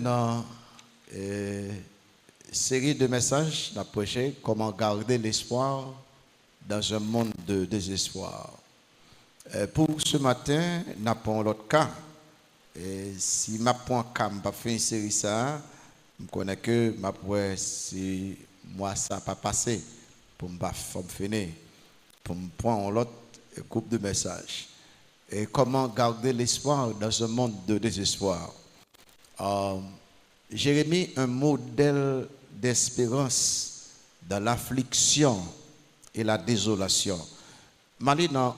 Dans série de messages d'approcher comment garder l'espoir dans un monde de désespoir. Pour ce matin, nous avons l'autre cas. Si je prends cas, je fais une série ça, je connais que si moi ça n'a pas passé pour me finir, pour me prendre l'autre groupe de messages. Et comment garder l'espoir dans un monde de désespoir. Jérémie, un modèle d'espérance dans l'affliction et la désolation. Malé dans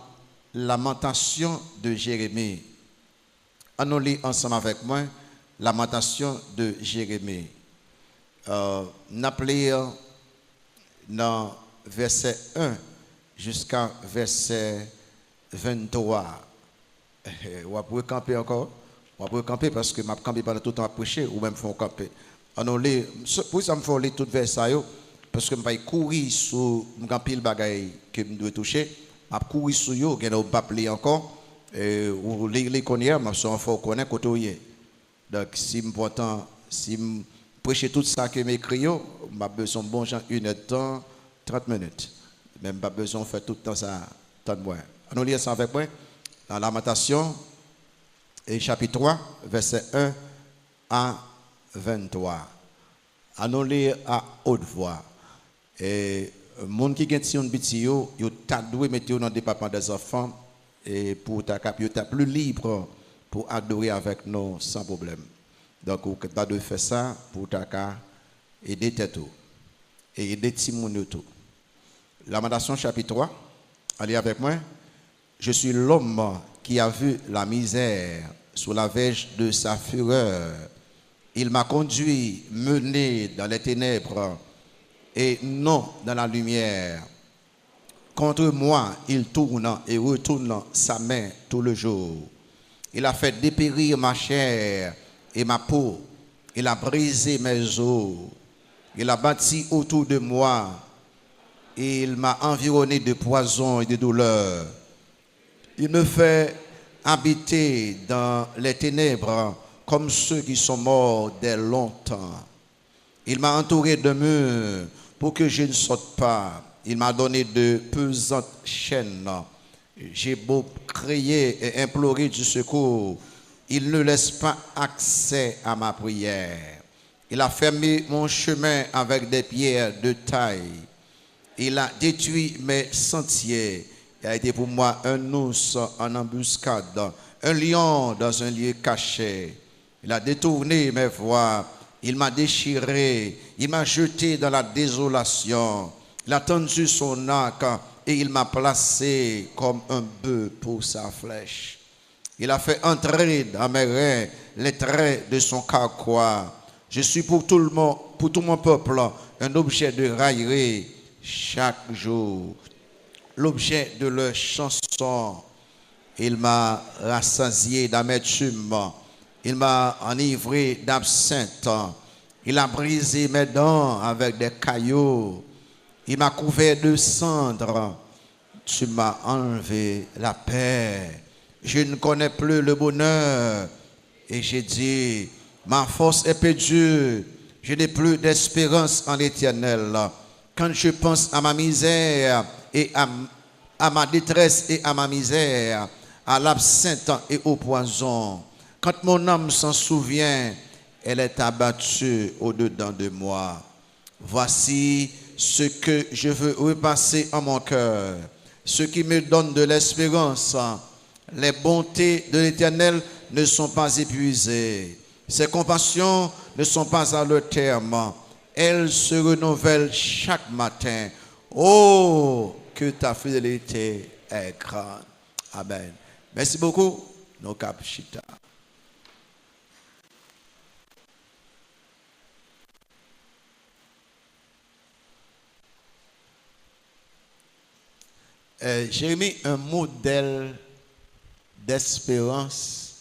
Lamentation de Jérémie. On lit ensemble avec moi Lamentation de Jérémie. N'appelez dans verset 1 jusqu'à verset 23. Vous pouvez camper encore? On peut camper parce que je campe pendant tout le temps à prêcher ou même faut camper. Pour ça, je fais lire tout vers ça parce que je vais courir sur le bagage que je dois toucher. Je vais courir sur eux, je ne vais pas lire encore. Ou les connaître, je vais connaître côté. Donc, si je prêche tout ça que je m'écris, je vais besoin de bon genre 1 heure de temps, 30 minutes. Même pas besoin de faire tout le temps ça, tant de moins. On lit ça avec moi dans Lamentation. Et chapitre 3, verset 1 à 23. Allons lire à haute voix. Et les gens qui ont un petit yo, ils doivent mettre dans le département des enfants et pour ta plus libre pour adorer avec nous sans problème. Donc, vous devez faire ça pour ta aider tout et aider Timon tout. Lamentation chapitre 3. Allez avec moi. Je suis l'homme qui a vu la misère sous la verge de sa fureur. Il m'a conduit, mené dans les ténèbres et non dans la lumière. Contre moi, il tourne et retourne sa main tout le jour. Il a fait dépérir ma chair et ma peau. Il a brisé mes os. Il a bâti autour de moi. Il m'a environné de poison et de douleur. Il me fait habiter dans les ténèbres comme ceux qui sont morts dès longtemps. Il m'a entouré de murs pour que je ne saute pas. Il m'a donné de pesantes chaînes. J'ai beau crier et implorer du secours, il ne laisse pas accès à ma prière. Il a fermé mon chemin avec des pierres de taille. Il a détruit mes sentiers. Il a été pour moi un ours en embuscade, un lion dans un lieu caché. Il a détourné mes voies, il m'a déchiré, il m'a jeté dans la désolation. Il a tendu son arc et il m'a placé comme un bœuf pour sa flèche. Il a fait entrer dans mes reins les traits de son carquois. Je suis pour tout mon peuple un objet de raillerie chaque jour. L'objet de leur chanson. Il m'a rassasié d'amertume. Il m'a enivré d'absinthe. Il a brisé mes dents avec des cailloux. Il m'a couvert de cendres. Tu m'as enlevé la paix. Je ne connais plus le bonheur. Et j'ai dit, ma force est perdue. Je n'ai plus d'espérance en l'Éternel. Quand je pense à ma misère, et à ma détresse et à ma misère, à l'absinthe et au poison. Quand mon âme s'en souvient, elle est abattue au-dedans de moi. Voici ce que je veux repasser en mon cœur, ce qui me donne de l'espérance. Les bontés de l'Éternel ne sont pas épuisées. Ses compassions ne sont pas à leur terme. Elles se renouvellent chaque matin. Oh, que ta fidélité est grande. Amen. Merci beaucoup. Nos capchita. J'ai mis un modèle d'espérance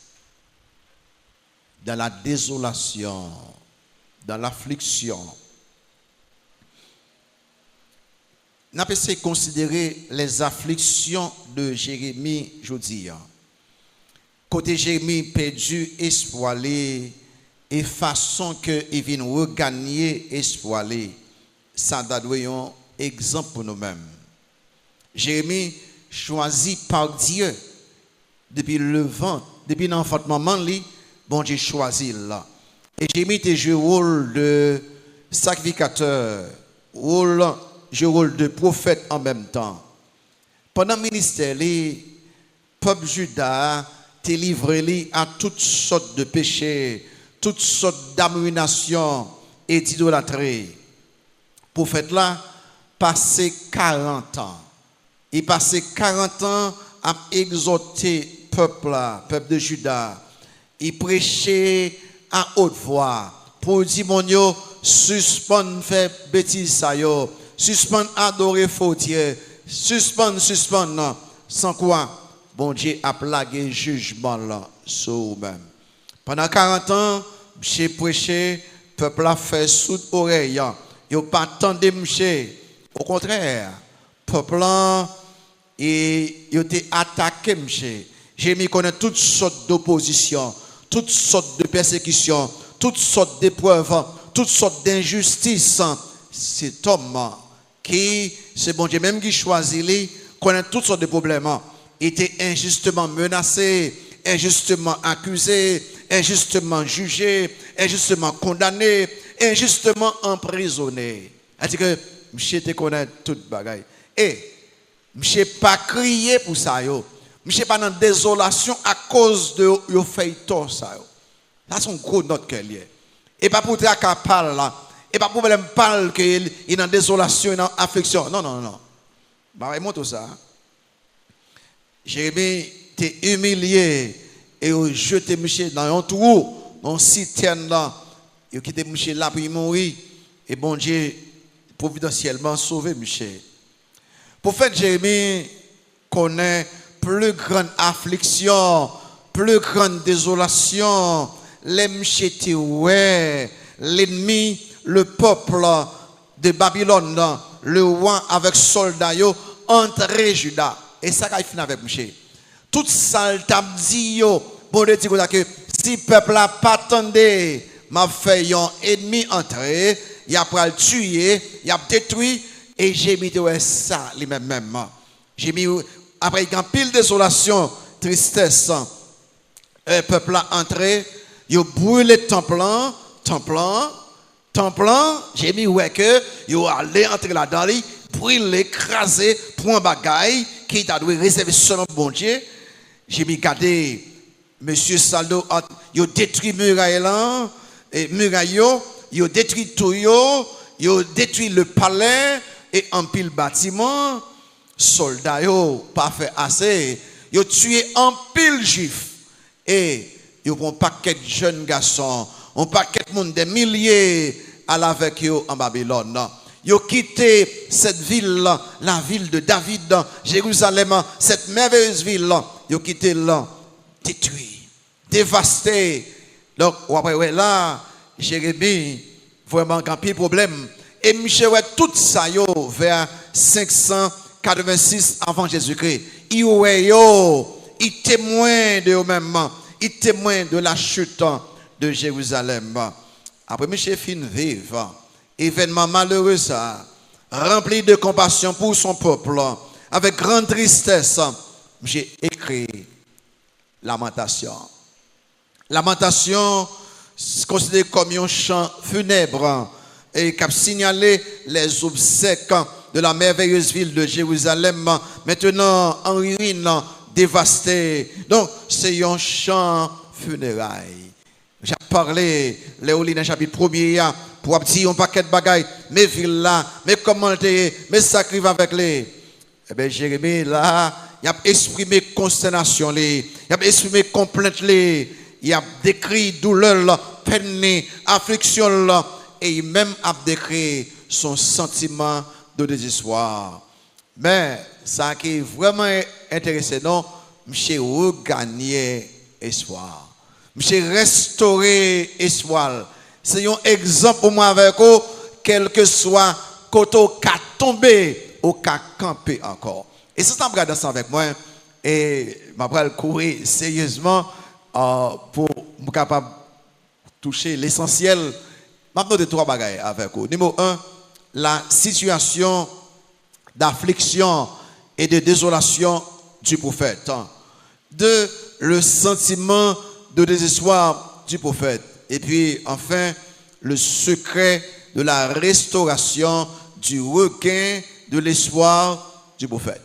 dans la désolation, dans l'affliction. Nous avons essayé de considérer les afflictions de Jérémie, je dis. Côté Jérémie perdu, espoiré, et façon que ils viennent regagner espoir, ça doit être un exemple pour nous-mêmes. Jérémie choisi par Dieu depuis le ventre, depuis l'enfantement maman lui, bon Dieu choisi là. Et Jérémie était joué rôle de sacrificateur, rôle de prophète en même temps. Pendant le ministère, le peuple Juda t'est livré à toutes sortes de péchés, toutes sortes d'abominations et d'idolâtrie. Le prophète là passé 40 ans. Il passait 40 ans à exhorter peuple de Juda. Il prêchait à haute voix pour dire mon Dieu, suspend faire bêtise ça yo, suspend adorer faux Dieu, suspend sans quoi bon Dieu a plagué jugement là sur vous-même. Pendant 40 ans, j'ai prêché, peuple a fait sous oreille, yo pas attendé m'ché. Au contraire, peuple et il était attaqué, monsieur. J'ai mis connaître toutes sortes d'oppositions, toutes sortes de persécutions, toutes sortes d'épreuves, toutes sortes d'injustices. Cet homme qui, c'est bon Dieu même qui choisit lui, connaît toutes sortes de problèmes. Il était injustement menacé, injustement accusé, injustement jugé, injustement condamné, injustement emprisonné. C'est-à-dire que monsieur te connaît toute bagaille. Et monsieur pas crié pour ça yo. Monsieur pas dans désolation à cause de yo fait tort ça yo. Là son gros note qu'elle est. Et pas pour te parler là. Et pas pour me parler que il est dans désolation, dans affliction. Non. Bah moi tout ça. Jérémie t'es humilié et au jeté monsieur dans un trou, dans citerne là. Il quitté monsieur là pour mourir et bon Dieu providentiellement sauvé monsieur. Prophète Jérémie connaît plus grande affliction, plus grande désolation, l'ennemi, le peuple de Babylone, le roi avec soldats, entré Juda. Et ça qu'il finit avec monsieur. Tout ça, il t'a dit, bon Dieu dit que si le peuple n'a pas attendu, m'a fait un ennemi entrer, il a pris le tuer, il a détruit. Et j'ai mis ça lui-même. J'ai mis, après il y a pile de désolation, tristesse, le peuple a entré, il a brûlé le temple, j'ai mis ouais que, il a allé entrer là-dedans, brûlé, écrasé, pour un bagaille, qui t'a dû réserver seulement bon Dieu. J'ai mis gardé, monsieur Saldo, il a détruit muraille là, il a détruit tout, il a détruit le palais, et en pile bâtiment, soldats pas fait assez, ils ont tué en pile juif et ils ont un paquet de jeunes garçons, un paquet de monde, des milliers à avec eux en Babylone. Ils ont quitté cette ville, la ville de David, Jérusalem, cette merveilleuse ville, ils ont quitté là, détruit, dévasté. Donc après là, Jérémie vraiment un pile problème. Et Michel, tout ça vers 586 avant Jésus-Christ. Il témoigne de eux-mêmes. Il témoigne de la chute de Jérusalem. Après Michel fin vivre, événement malheureux ça, rempli de compassion pour son peuple, avec grande tristesse, j'ai écrit Lamentation. Lamentation, considéré comme un chant funèbre et qui a signalé les obsèques de la merveilleuse ville de Jérusalem, maintenant en ruine, dévastée. Donc, c'est un chant funéraire. J'ai parlé, Léoline, dans le chapitre 1er, pour dire un paquet de bagailles, mes villes là, mes commentaires, mes sacrifices avec les. Eh bien, Jérémie, là, il a exprimé consternation, il a exprimé complainte, il a décrit douleur, peine, affliction, et il même a décrit son sentiment de désespoir. Mais ça qui est vraiment intéressant, monsieur regagner espoir. Monsieur restaurer espoir. C'est un exemple pour moi avec vous, quel que soit côté qu'a tombé ou qu'a campé encore. Et si vous regardez ça avec moi, et je vais courir sérieusement pour être capable toucher l'essentiel. Maintenant, de trois bagailles avec vous. Numéro 1, la situation d'affliction et de désolation du prophète. 2, le sentiment de désespoir du prophète. Et puis, enfin, le secret de la restauration du regain de l'espoir du prophète.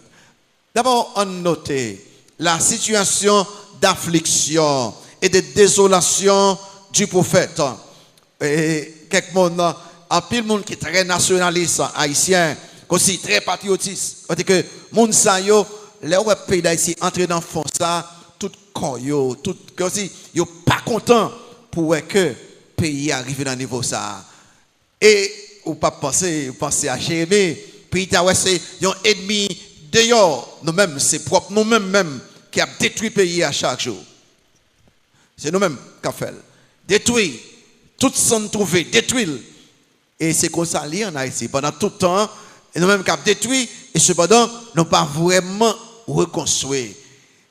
D'abord, on note la situation d'affliction et de désolation du prophète. Et quelques monde, en pile monde qui est très nationaliste, haïtien, aussi très patriotiste. On dit que monde ça yo, les pays d'Haïti entrer dans fond ça, tout corps yo, tout aussi yo pas content pour que pays arrive dans niveau ça. Et ou pas penser à Jérémie, puis ta ouais c'est un ennemi dehors, nous-mêmes c'est propre nous-mêmes qui a détruit le pays à chaque jour. C'est nous-mêmes qui avons fait. Détruit, tout sans trouver, détruit. Et c'est comme ça en Haïti. Pendant tout le temps, nous-mêmes qui avons détruit, et cependant, nous n'avons pas vraiment reconstruit.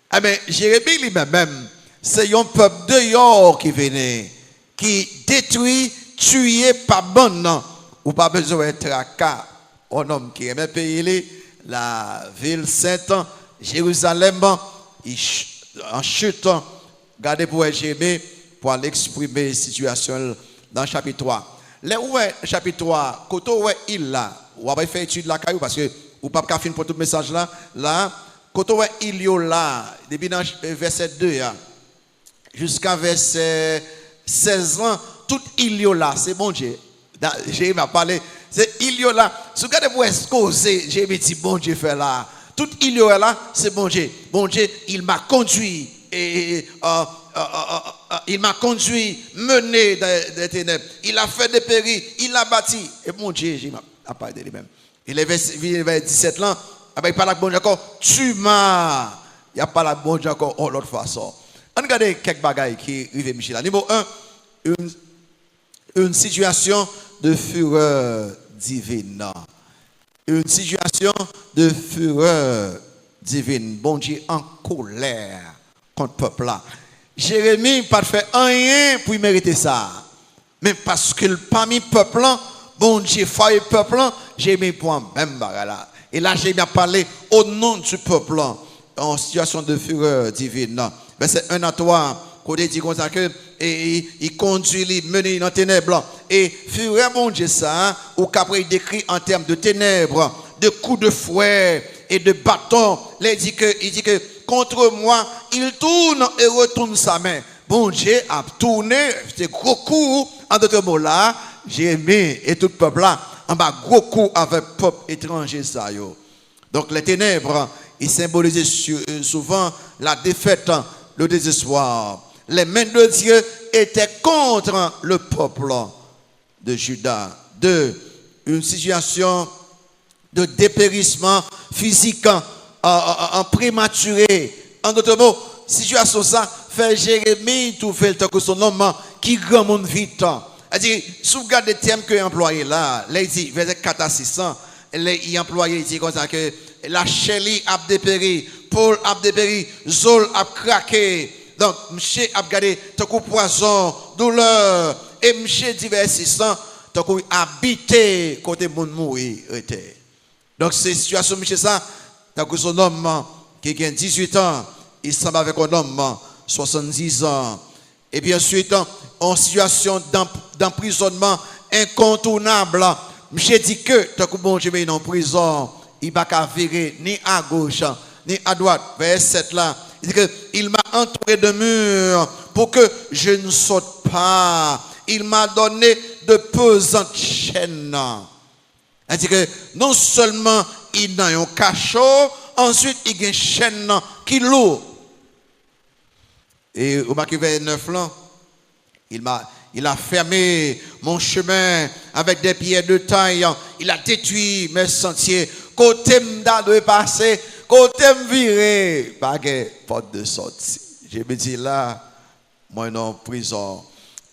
Ah mais Jérémie lui-même, c'est un peuple dehors qui venait, qui détruit, tué, pas bon, ou pas besoin d'être tracas. Un homme qui aimait payer la ville sainte, Jérusalem, en chute. Gardez pour Jérémie pour l'exprimer la situation dans le chapitre 3. Là où est le chapitre 3, quand où est il là, on va faire étude la caillou parce que ou pas qu'à finir pour tout message là, quand où est il là, depuis dans verset 2 jusqu'à verset 16 ans, tout il là, c'est bon Dieu. Jérémie a parlé, c'est il là. Si vous regardez pour exposer, Jérémie dit bon Dieu fait là. Tout il là, c'est bon Dieu. Bon Dieu, il m'a conduit. Et il m'a conduit, mené des ténèbres. Il a fait des périls, il a bâti. Et mon Dieu, il m'a parlé de lui-même. Il est vers 17 ans, il parle à bon Dieu encore, tu m'as. Il a parlé à bon Dieu encore l'autre façon. On regarde quelques bagailles qui arrivent, Michel. Numéro 1, une situation de fureur divine. Une situation de fureur divine. Bon Dieu en colère contre le peuple là. Jérémie n'a pas fait rien pour mériter ça. Mais parce que parmi le peuple là, bon Dieu faille le peuple là, Jérémie prend même bagarre là. Et là, Jérémie a parlé au nom du peuple là, en situation de fureur divine. Verset 1 à 3, côté dit comme ça que il conduit, il mène dans les ténèbres. Et fureur, bon Dieu, ça, ou qu'après il décrit en termes de ténèbres, de coups de fouet et de bâtons. Là, il dit que contre moi, il tourne et retourne sa main. Bon Dieu a tourné, c'est gros coup, en d'autres mots là, Jérémie et tout le peuple là, en bas gros coup avec le peuple étranger ça yo. Donc les ténèbres, ils symbolisaient souvent la défaite, le désespoir. Les mains de Dieu étaient contre le peuple de Juda. 2, une situation de dépérissement physique en prématuré. En d'autres mots, situation ça fait Jérémie tout fait le temps que son homme qui grand monde vite. C'est-à-dire, si vous regardez le terme que employé là, il dit verset 4 à 600, il employé dit comme ça que la chélie a dépéri, Paul a dépéri, Zol a craqué. Donc, monsieur a gardé tant que poison, douleur, et monsieur dit verset 600, tant que habité côté monde mourir était. Donc, c'est situation monsieur ça. Tant que son homme qui a 18 ans, il semble avec un homme 70 ans. Et bien ensuite, en situation d'emprisonnement incontournable, je dis que tant que bon Dieu est en prison, il ne va pas virer ni à gauche, ni à droite. Verset 7 là, il dit que il m'a entouré de murs pour que je ne saute pas. Il m'a donné de pesantes chaînes. Il dit que non seulement il a un cachot, ensuite il y a une chaîne qui lourd. Et au marqué vers 9 là, il a fermé mon chemin avec des pierres de taille. Il a détruit mes sentiers. Côté m'da doit passer, côté m'virer, pas de porte de sortie. Je me dis là, moi non prison.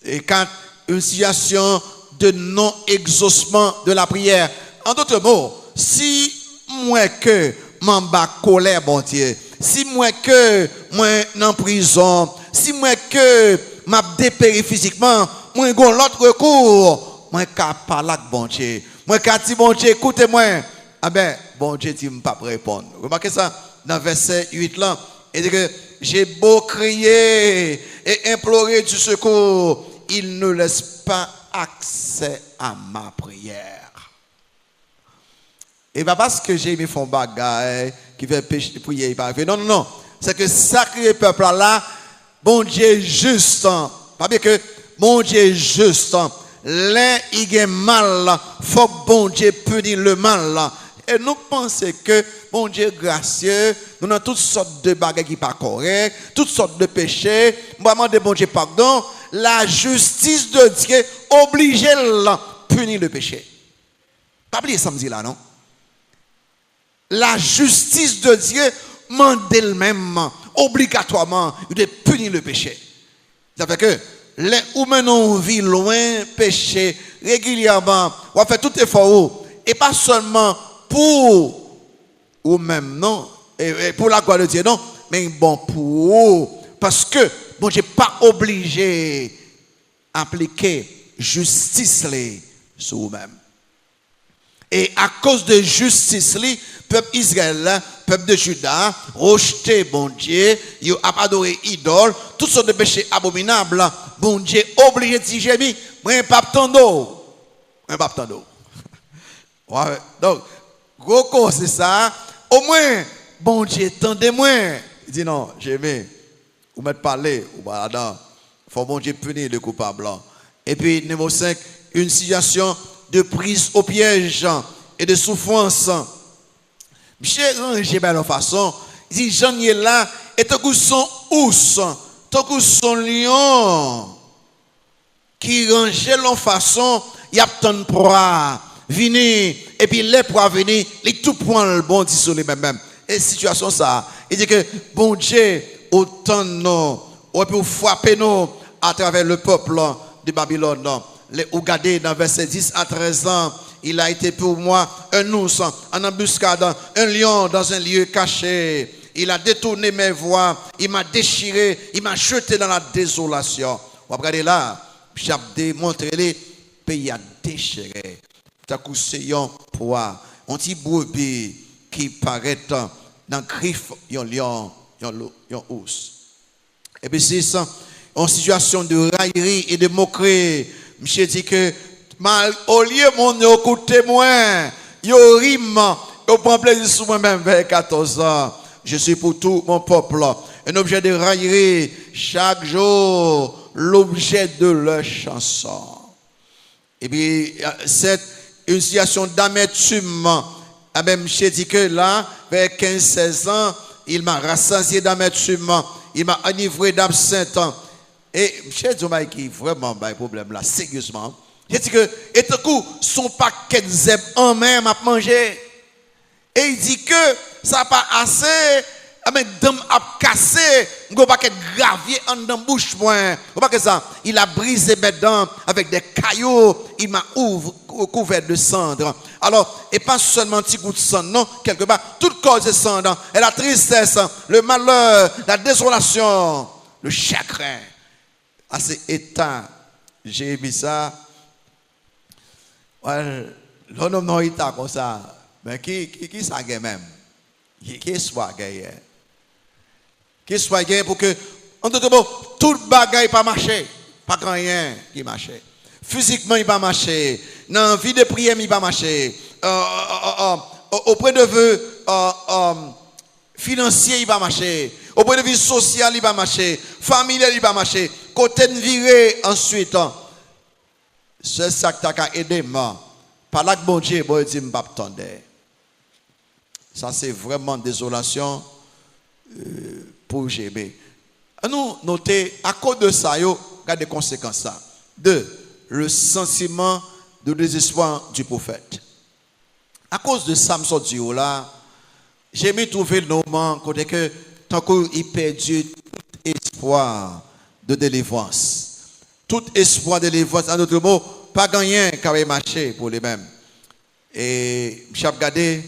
Et quand une situation de non-exaucement de la prière, en d'autres mots, si moi que m'en bas colère, bon Dieu, si moi que moi en prison, si moi que m'a dépéri physiquement, moi gon l'autre recours, moi ka parler avec bon Dieu. Moi ka dit bon Dieu écoutez-moi. Ah ben bon Dieu dit me pas répondre. Remarquez ça dans verset 8 là, il dit que j'ai beau crier et implorer du secours, il ne laisse pas accès à ma prière. Et pas parce que j'ai mis mon bagage qui fait pécher, prier, il pas. Non, non, non. C'est que sacré peuple là, bon Dieu juste. Pas bien que bon Dieu juste. L'un il a mal, faut que bon Dieu punisse le mal. Et nous pensons que bon Dieu gracieux, nous avons toutes sortes de bagages qui ne sont pas corrects, toutes sortes de péchés. Moi, je demande bon Dieu pardon. La justice de Dieu oblige à punir le péché. Pas oublier ça me dit là, non? La justice de Dieu demande elle-même obligatoirement de punir le péché. Ça fait que les ou maintenant vit loin péché régulièrement, on fait tout effort et pas seulement pour ou même non et pour la gloire de Dieu non, mais bon pour parce que bon Dieu pas obligé d'appliquer justice sur vous-même. Et à cause de justice, peuple Israël, peuple de Juda, rejeté bon Dieu, il a adoré idole, toutes sortes de péchés abominables, bon Dieu obligé de dire, j'ai moi pas t'en donc, gros cause c'est ça, au moins, bon Dieu, tendez-moi. Il dit non, j'ai aimé, vous m'êtes parlé, ou pas là-dedans, il faut bon Dieu punir le coupable. Et puis, numéro 5, une situation de prise au piège et de souffrance. Monsieur rangé de la façon, il dit Jean est là et tout coup son ours, tout coup son lion qui rangeait la façon, il a tant proie venir et puis les proies venir, il tout prend le bon Dieu sur les mêmes. Et situation ça, il dit que bon Dieu autant nous ou peut frapper nous à travers le peuple de Babylone. Vous regardez dans verset 10 à 13 ans, il a été pour moi un ours en embuscade, un lion dans un lieu caché. Il a détourné mes voies, il m'a déchiré, il m'a jeté dans la désolation. Vous regardez là, j'ai démontré les pays à déchirer. T'as couché un poids, un petit brebis qui paraît dans le griffe d'un lion, d'un ours. Et puis c'est ça, en situation de raillerie et de moquerie. Monsieur dit que mal au lieu mon écoutez moi, yo rime, yo prend plaisir sur moi-même vers 14 ans. Je suis pour tout mon peuple un objet de raillerie chaque jour, l'objet de leur chanson. Et puis c'est une situation d'amertume. Même monsieur dit que là, vers 15-16 ans, il m'a rassasié d'amertume, il m'a enivré d'absinthe. Et monsieur Diomaye qui vraiment a un problème là, sérieusement. J'ai dit que, et tout coup, son paquet de zèbre en même à manger. Et il dit que ça n'a pas assez, mais dame a cassé, un paquet de gravier en dans bouche moi. Vous voyez ça? Il a brisé mes dents avec des cailloux, il m'a couvert de cendres. Alors, et pas seulement un petit goût de sang, non, quelque part, toute cause de cendres, et la tristesse, le malheur, la désolation, le chagrin. À cet état, j'ai mis ça. L'homme non état comme ça. Mais qui ça gagne même? Qui soit gagne? Qui soit gagne pour que, en tout cas, tout bagaille pas marcher. Pas rien qui marche. Physiquement, il pas marcher. Dans la vie de prière, il pas marcher. Auprès de vœux financiers, il pas marcher. Auprès de vie sociale, il pas marcher. Familial, il pas marcher. Côté de virer ensuite. C'est ça qui t'a aidé. Par là que bon Dieu, bon Dieu, m'a attendre. Ça, c'est vraiment désolation pour GB. Nous notons, à cause de ça, il y a des conséquences. 2. Le sentiment de désespoir du prophète. À cause de Samson Dio là, j'ai mis trouver le moment côté que tant qu'il perdu tout espoir de délivrance. Tout espoir de délivrance, en d'autres mots, pas gagné qui avait marché pour les mêmes. Et j'ai regardé,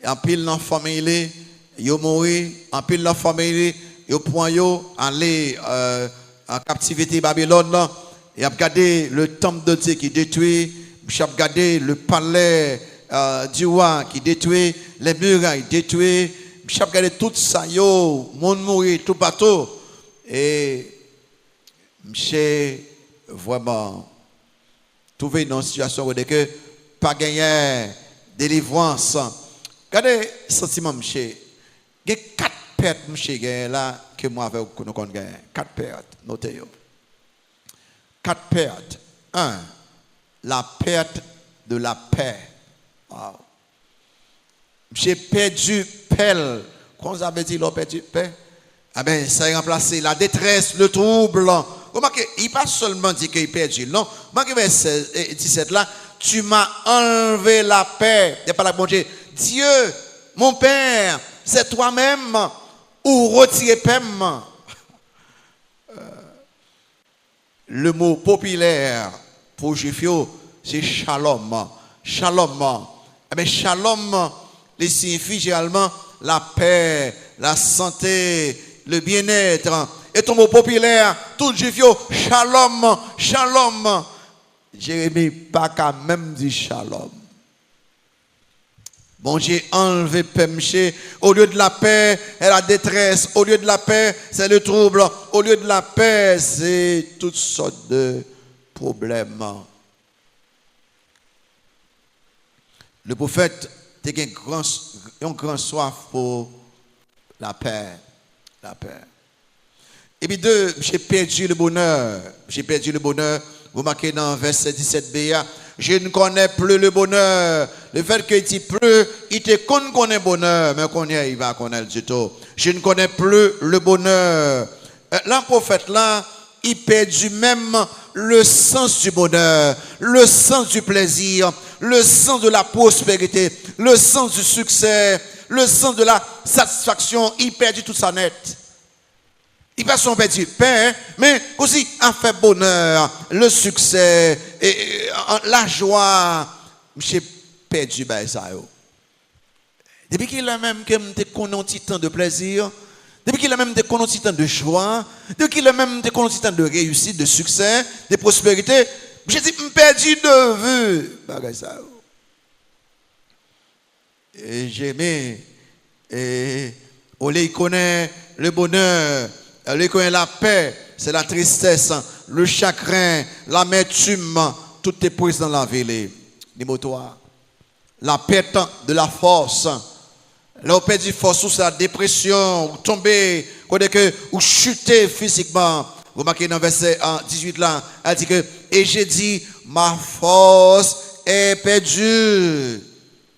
en pile dans la famille, ils ont mouru, en pile dans la famille, ils ont aller en captivité Babylone. et a regardé le temple de Dieu qui est détruit, j'ai regardé le palais du roi qui est détruit, les murailles détruites, j'ai regardé tout ça, yo, monde mourir, tout bateau. Et j'ai vraiment trouvé dans une situation où que pas gagné délivrance. Regardez le sentiment, monsieur. Il y a 4 pertes, monsieur, là, que moi, avec nous avons gagné. 4 pertes, notez-vous. 4 pertes. 1. La perte de la paix. Wow. J'ai perdu paix. Quand vous avez dit l'on perdu paix? Ah ben, ça a remplacé la détresse, le trouble. Il n'a pas seulement dit qu'il a perdu. Non, verset 17 là, tu m'as enlevé la paix. Il n'y a pas la bon Dieu. Dieu, mon Père, c'est toi-même ou retirer paix. Le mot populaire pour Juifio, c'est shalom. Shalom. Eh bien, shalom, il signifie généralement la paix, la santé, le bien-être. Et ton mot populaire, tout Juifio, shalom, shalom. Jérémie pas qu'à même dire shalom. Bon, j'ai enlevé péché. Au lieu de la paix, c'est la détresse. Au lieu de la paix, c'est le trouble. Au lieu de la paix, c'est toutes sortes de problèmes. Le prophète a une grande soif pour la paix. La paix. Et puis 2, j'ai perdu le bonheur. J'ai perdu le bonheur. Vous marquez dans verset 17b. Je ne connais plus le bonheur. Le fait qu'il dit plus, il te connaît le bonheur, mais il va connaître du tout. Je ne connais plus le bonheur. Là, prophète, là, il perdu même le sens du bonheur, le sens du plaisir, le sens de la prospérité, le sens du succès, le sens de la satisfaction. Il perdit tout ça net. Il va son petit pain, mais aussi a fait bonheur, le succès, et la joie. J'ai perdu ça. Depuis qu'il a même connu un petit temps de plaisir, depuis qu'il a même connu un petit temps de joie, depuis qu'il a même connu un petit temps de réussite, de succès, de prospérité, j'ai dit, je perdu de vue. Et j'ai aimé, et on les connaît le bonheur. Elle connaît la paix, c'est la tristesse, le chagrin, l'amertume, tout est pris dans la ville. Dis-moi toi. La perte de la force. Là, on perd de force, c'est la dépression, tomber, ou chuter physiquement. Vous marquez dans le verset 18 là, elle dit que, et j'ai dit, ma force est perdue.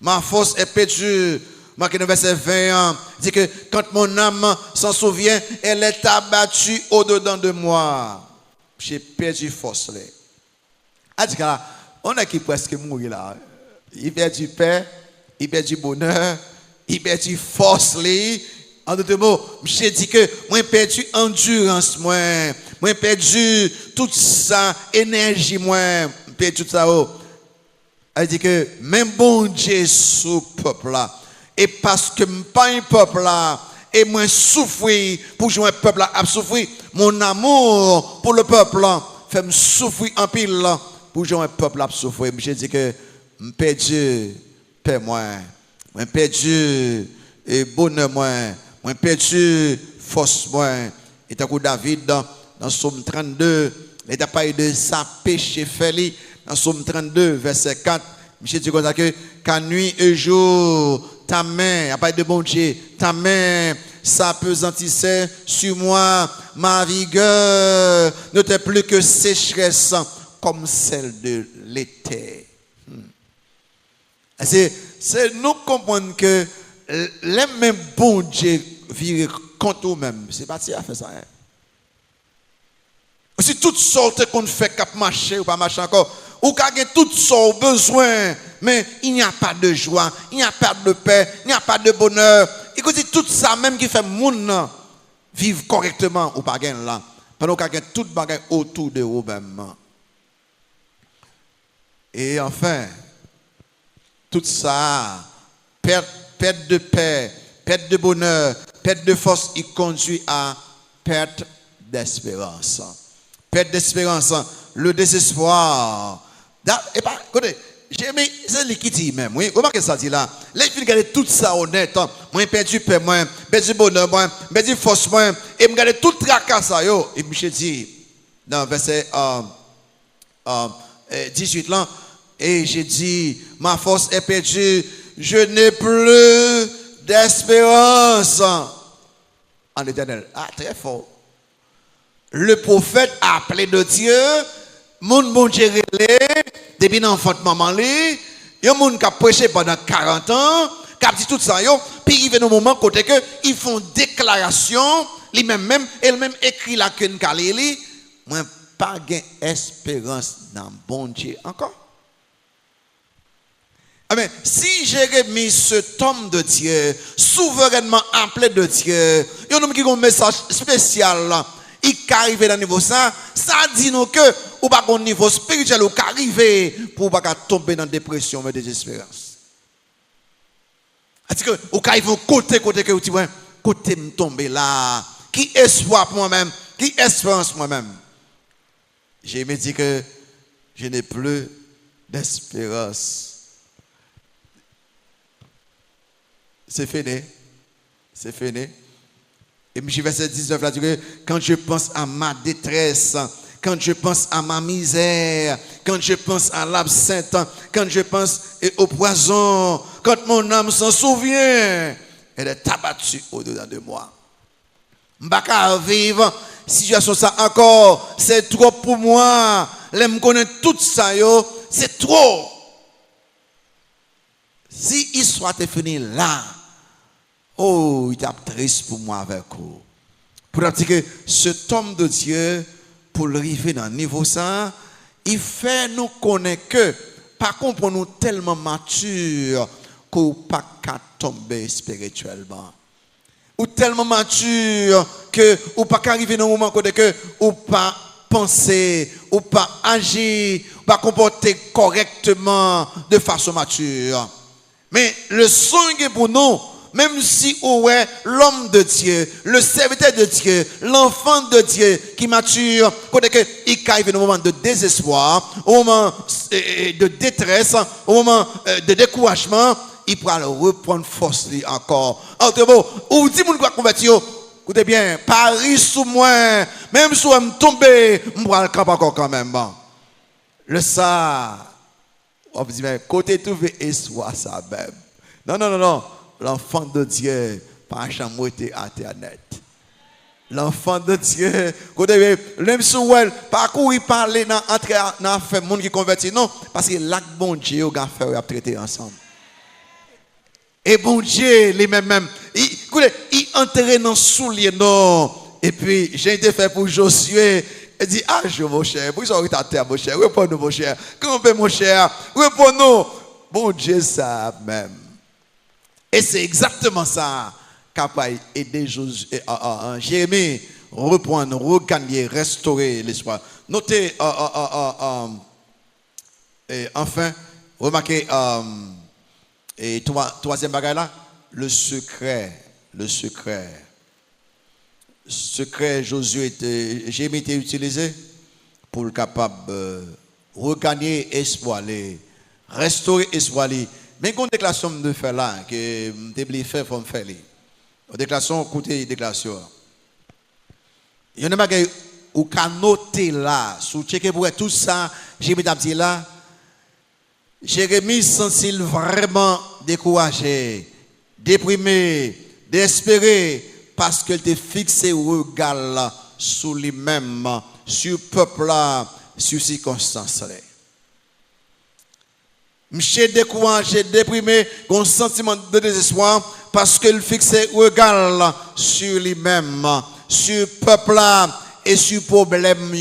Ma force est perdue. Marqué dans le verset 21, dit que quand mon âme s'en souvient, elle est abattue au-dedans de moi. J'ai perdu force. Elle dit que là, on a qui presque mourir là. Il perd du paix, il perd du bonheur, il perd du force. En d'autres mots, j'ai dit que moi j'ai perdu endurance, moi perdu toute sa énergie, moi perdu tout ça. Elle dit que même bon Dieu sous peuple là. Et parce que je pas un peuple là, et moi souffrir pour jouer un peuple là, à souffrir, mon amour pour le peuple là, fait me souffrir en pile là, pour jouer un peuple là, souffrir. J'ai dit que je perdu paix moi, je perdu bonheur moi, je perdu force moi. Et tant que David dans Psaume 32, il n'a pas eu de sa péché fait dans Psaume 32, verset 4. J'ai dit comme ça que qu'à nuit et jour, ta main, à part de bon Dieu, ta main s'apesantissait sur moi, ma vigueur n'était plus que sécheresse comme celle de l'été. C'est nous comprendre que les mêmes bon Dieu vivent contre nous-mêmes. C'est pas si à faire ça. Hein? Si toutes sortes qu'on fait cap marcher ou pas marcher encore, ou qu'on a toutes sortes besoin, mais il n'y a pas de joie, il n'y a pas de paix, il n'y a pas de bonheur. Écoutez, tout ça même qui fait moun vivre correctement ou pas gain là, pendant qu'on a tout bagage autour de vous-même. Et enfin, tout ça, perte de paix, perte de bonheur, perte de force, il conduit à perte d'espérance. perte d'espérance, le désespoir. Et pas, écoutez, j'ai mis, c'est lui qui dit même, oui, remarquez ça dit là. Là, il faut regarder tout ça honnête, moi, perdu paix, moi, perdu bonheur, moi, perdu force, moi, et me regarder tout le tracas, ça, yo. Et Michel dit, dans verset 18 là, et j'ai dit, ma force est perdue, je n'ai plus d'espérance en l'éternel. Ah, très fort. Le prophète a appelé de Dieu, mon bon Dieu relé, depuis l'enfant de maman li, il y a un monde qui a prêché pendant 40 ans, qui a dit tout ça, puis il vient au moment côté que ils font déclaration, lui même elle-même écrit la qu'une kalili, moi pas gain espérance dans bon Dieu encore. Amen. Si Jérémie, cet homme de Dieu, souverainement appelé de Dieu, il y a un homme qui a un message spécial là. Il arrive dans le niveau ça dit nous que ou pas au niveau spirituel ou arrive pour pas tomber dans la dépression mais désespérance. C'est-à-dire que ou arrive côté que tu dis côté me tomber là, qui espoir pour moi-même, qui espérance moi-même. J'ai me dit que je n'ai plus d'espérance. C'est fini. C'est fini. Et puis verset 19 là, dit que quand je pense à ma détresse, quand je pense à ma misère, quand je pense à l'absinthe, quand je pense au poison, quand mon âme s'en souvient, elle est abattue au-dedans de moi. Je ne peux pas vivre situation ça encore, c'est trop pour moi. Je me connais tout ça, c'est trop. Si l'histoire est finie là, oh, il est triste pour moi avec vous. Pour dire que cet homme de Dieu, pour arriver dans le niveau ça, il fait nous connaître que, par contre, pour nous tellement mature qu'on ne peut pas tomber spirituellement. Ou tellement mature que ou pas arriver dans un moment que ou pas penser, ou pas agir, ou pas comporter correctement de façon mature. Mais le soin pour nous, même si où est l'homme de Dieu, le serviteur de Dieu, l'enfant de Dieu qui mature, quand il arrive au moment de désespoir, au moment de détresse, au moment de découragement, il pourra reprendre force encore. Entre mots, ou dit mon quoi convertir, écoutez bien, Paris sous moi, même si je me tombe, je pourrai le camp encore quand même. Bon. Le ça, on vous dit, mais côté trouver espoir ça même. Non. L'enfant de Dieu, pas jamais été internet. L'enfant de Dieu, même si elle parcourt, il parle dans fait monde qui convertit, non, parce que l'acte bon Dieu, il a fait, traité ensemble. Et bon Dieu, lui-même, il enterré dans le soulier, non. Et puis, j'ai été fait pour Josué. Il dit, ah, je mon cher, vous avez été terre, mon cher, réponds-nous, mon cher. Comment on mon cher, réponds-nous. Bon Dieu, ça même. Et c'est exactement ça capable d'aider Jérémie reprendre, regagner, restaurer l'espoir. Notez, enfin, remarquez, et troisième bagage là, le secret, Jérémie était utilisé pour le capable regagner espoir, restaurer espoir. Mais une déclaration de faire là, que je vais faire, il faut me faire. Une déclaration, écoutez, déclaration. Il y a des choses où vous noter là, si vous checkez pour tout ça, Jérémie a dit là, Jérémie sent-il vraiment découragé, déprimé, désespéré, parce qu'elle était fixé au regard là, sur lui-même, sur le peuple là, sur les circonstances là. M'ché découragé, déprimé, un sentiment de désespoir parce qu'il fixait regard sur lui-même, sur le peuple et sur le problème.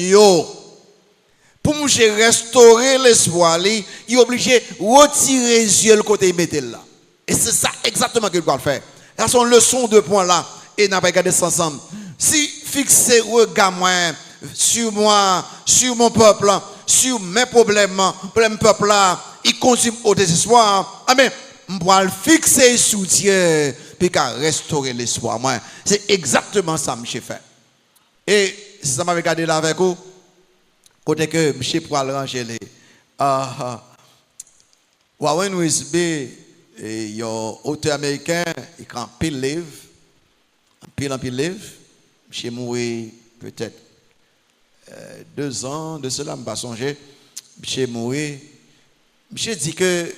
Pour me restaurer l'espoir, il est obligé de retirer les yeux le côté et mettre là. Et c'est ça exactement qu'il doit faire. Là, son leçon de points là, et n'a pas regardé ça ensemble. Si fixer regard sur moi, sur mon peuple, sur mes problème peuple là, il continue au désespoir. Amen. Je vais le fixer sous Dieu, puis restaurer l'espoir. C'est exactement ça que j'ai fait. Et si ça m'a regardé là avec vous, Côté que monsieur pour ranger les Warren Wiersbe, un auteur américain, il a pile livre, pile livre. Monsieur mouru peut-être 2 ans de cela, je ne pas songer. Monsieur mouru. Monsieur dit que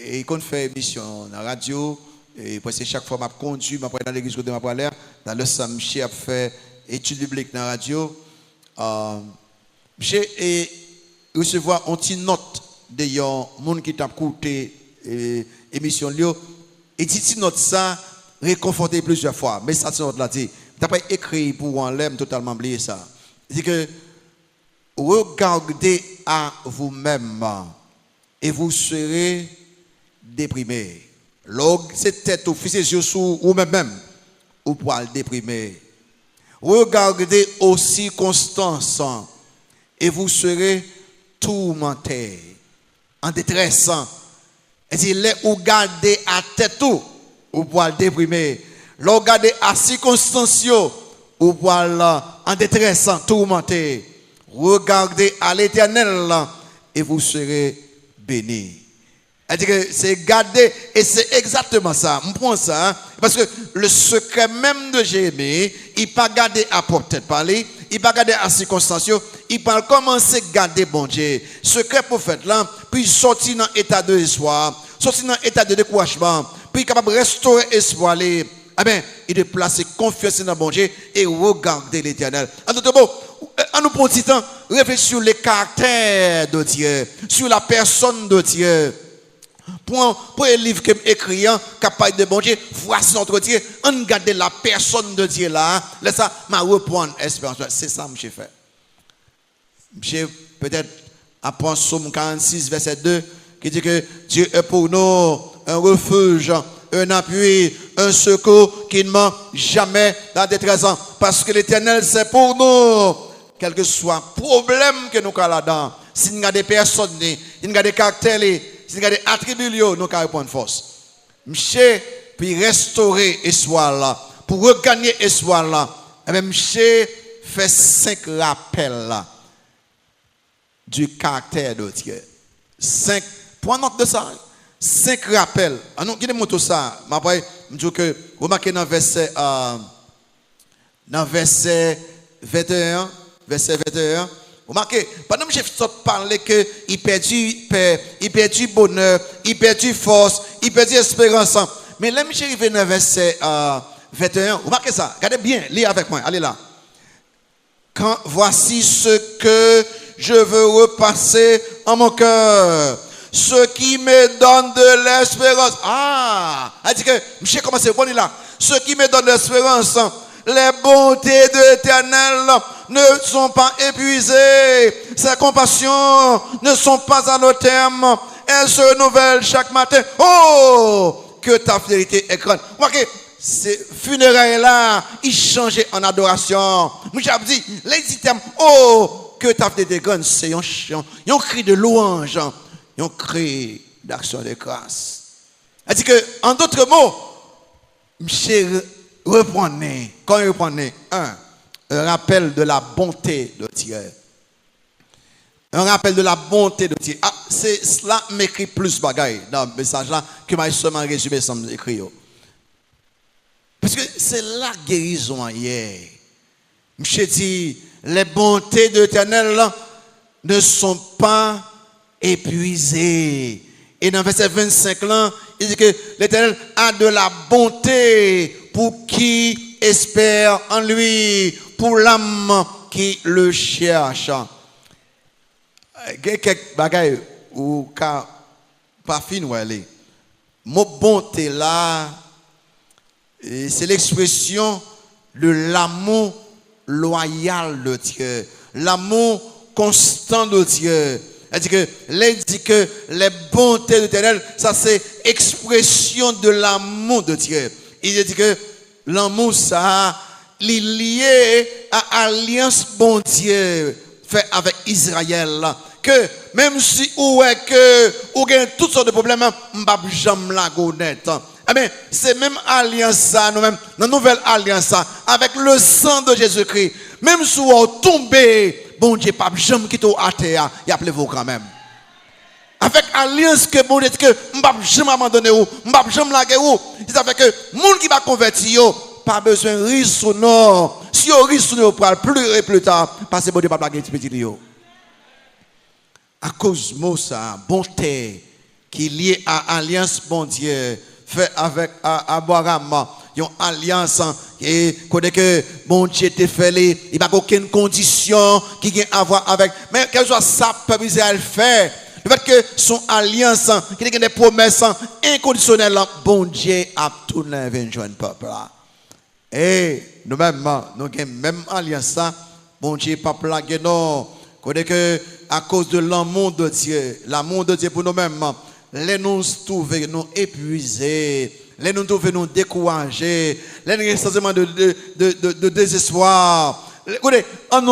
il compte faire émission dans la radio. Et parce que chaque fois que je conduis, je dans l'église de ma parole, dans le samedi, monsieur a fait études bibliques dans la radio. Monsieur recevoir une petite note de gens qui t'a écouté l'émission. Et dit note ça, réconforté plusieurs fois. Mais ça, c'est notre là dit. Tu pas écrit pour en l'aime totalement oublié ça. Il dit que regardez à vous-même et vous serez déprimé. C'est tête ou fixé sur vous-même ou pour le déprimer. Regardez aux circonstances et vous serez tourmenté, en détresse. Et si vous regardez à tête ou pour le déprimer. Regardez à circonstances ou pour en détresse, tourmenté. Regardez à l'Éternel et vous serez bénis. C'est garder, et c'est exactement ça. Je prends ça, hein, parce que le secret même de Jérémie, il n'a pas gardé à portée de parler, il n'a pas gardé à circonstances, il parle commencer à garder bon Dieu. Secret prophète là, puis sortir dans l'état de espoir, sortir dans l'état de découragement, puis capable de restaurer espoir. Eh bien, il doit placer confiance dans bon Dieu et regarder l'Éternel. En d'autres mots, en nous prenant temps, réfléchir sur les caractères de Dieu, sur la personne de Dieu. Pour un livre que écrit, capable de bon Dieu, voici notre Dieu, on garde la personne de Dieu là, laisse ça, m'a reprendre espérance. C'est ça que j'ai fait. J'ai peut-être apprendre Psaume 46, verset 2, qui dit que Dieu est pour nous un refuge, un appui, un secours qui ne manque jamais dans la détresse. Parce que l'Éternel, c'est pour nous, quel que soit le problème que nous avons là-dedans, si nous avons des personnes, si nous avons des caractères, si nous avons des attributs, nous avons répondre force. Monsieur, puis restaurer espoir là, pour regagner espoir là, et même monsieur fait 5 rappels là, du caractère de Dieu. 5, point note de ça. 5 rappels. Ah non, qui est tout ça? Après, je dis que, remarquez dans verset 21, remarquez, pendant que je parle qu'il perdit paix, il perdit bonheur, il perdit force, il perdit espérance. Mais là, je arrive dans verset 21, remarquez ça, regardez bien, lisez avec moi, allez là. Quand voici ce que je veux repasser en mon cœur. Ce qui me donne de l'espérance. Ah, elle dit que, monsieur, comment c'est bon là? Ce qui me donne de l'espérance, les bontés de l'Éternel ne sont pas épuisées. Ses compassions ne sont pas à nos termes. Elles se renouvellent chaque matin. Oh, que ta fidélité est grande. Remarquez, ces funérailles là, ils changeaient en adoration. Moi, j'ai dit, les items, oh, que ta fidélité est grande, c'est un cri de louange. Un cri d'action de grâce. Elle dit que, en d'autres mots, monsieur reprenez, quand il reprenez, un rappel de la bonté de Dieu. Un rappel de la bonté de Dieu. Ah, c'est cela m'écrit plus bagaille dans le message là que m'a seulement résumé sans écrire. Parce que c'est la guérison hier. Monsieur dit, les bontés de l'Éternel ne sont pas épuisé. Et dans verset 25 là, il dit que l'Éternel a de la bonté pour qui espère en lui, pour l'âme qui le cherche. Il y a quelques bagailles ou pas fin ou aller. Mon bonté là, c'est l'expression de l'amour loyal de Dieu, l'amour constant de Dieu. Elle dit que les bontés de l'Éternel, ça c'est expression de l'amour de Dieu. Il dit que l'amour, ça, il est lié à l'alliance bon Dieu fait avec Israël. Que même si ou gagne toutes sortes de problèmes, m'bab jamais la connaître. Eh bien, c'est même alliance ça, nous-mêmes, la nouvelle alliance ça, avec le sang de Jésus-Christ. Même si on tombe bon Dieu, pas jamais quitter à terre, il appelé vous quand même. Avec alliance que bon Dieu dit que m'pas jamais abandonner ou, m'pas jamais laguer ou, ça fait que monde qui va convertir yo, pas besoin de risque ou non. Si on risque ou non, pour plus et plus tard, parce que bon Dieu pas laguer petit yo. À cause de ça, bonté qui est liée à alliance bon Dieu fait avec Abraham, une alliance et connaît que bon Dieu te fait il n'y a aucune condition qui a à voir avec, mais quel soit ça peuple Israël fait. Le fait que son alliance, qui a des promesses inconditionnelles, bon Dieu a tourné vers le peuple. Et nous-mêmes, nous avons même alliance, bon Dieu, peuple, non. Connaît que à cause de l'amour de Dieu pour nous-mêmes, les nous trouver nous épuisés, les nous trouver nous découragés, les nous sentiment de désespoir. En